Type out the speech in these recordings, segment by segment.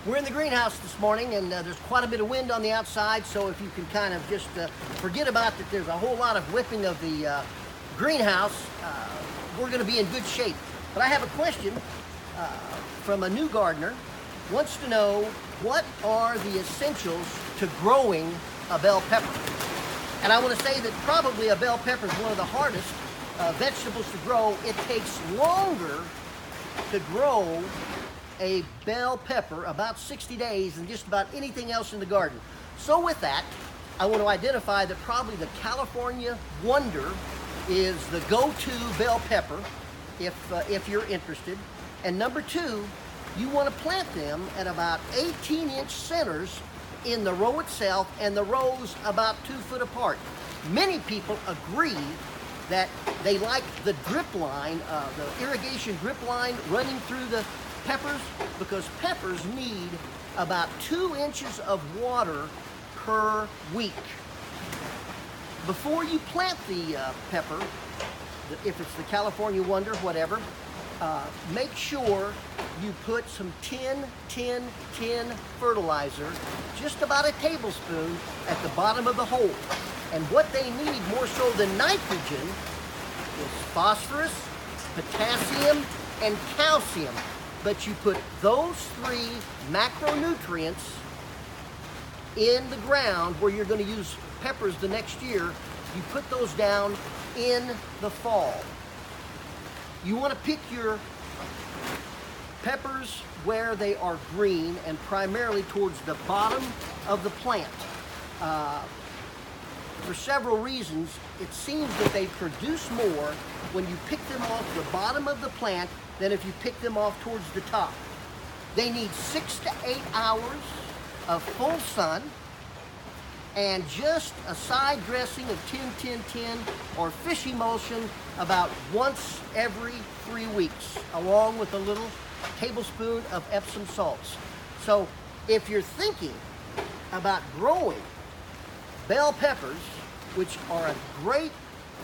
We're in the greenhouse this morning, and there's quite a bit of wind on the outside, so if you can kind of just forget about that there's a whole lot of whipping of the greenhouse, we're going to be in good shape. But I have a question from a new gardener. Wants to know, what are the essentials to growing a bell pepper? And I want to say that probably a bell pepper is one of the hardest vegetables to grow. It takes longer to grow a bell pepper, about 60 days, than just about anything else in the garden. So with that, I want to identify that probably the California Wonder is the go-to bell pepper if you're interested. And number two, you want to plant them at about 18-inch centers in the row itself, and the rows about 2 foot apart. Many people agree that they like the drip line, the irrigation drip line running through the peppers, because peppers need about 2 inches of water per week. Before you plant the pepper, if it's the California Wonder, whatever, make sure you put some 10-10-10 fertilizer, just about a tablespoon, at the bottom of the hole. And what they need more so than nitrogen is phosphorus, potassium, and calcium. But you put those 3 macronutrients in the ground where you're going to use peppers the next year. You put those down in the fall. You want to pick your peppers where they are green and primarily towards the bottom of the plant. For several reasons, it seems that they produce more when you pick them off the bottom of the plant than if you pick them off towards the top. They need 6 to 8 hours of full sun and just a side dressing of 10-10-10 or fish emulsion about once every 3 weeks, along with a little tablespoon of Epsom salts. So if you're thinking about growing bell peppers, which are a great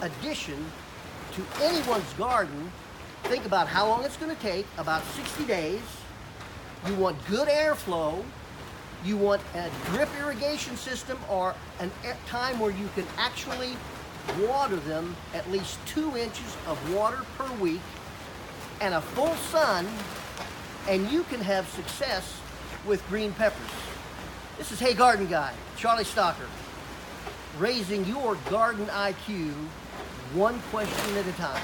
addition to anyone's garden, think about how long it's going to take, about 60 days. You want good airflow. You want a drip irrigation system, or a time where you can actually water them at least 2 inches of water per week, and a full sun, and you can have success with green peppers. This is Hey Garden Guy, Charlie Stocker, raising your garden IQ one question at a time.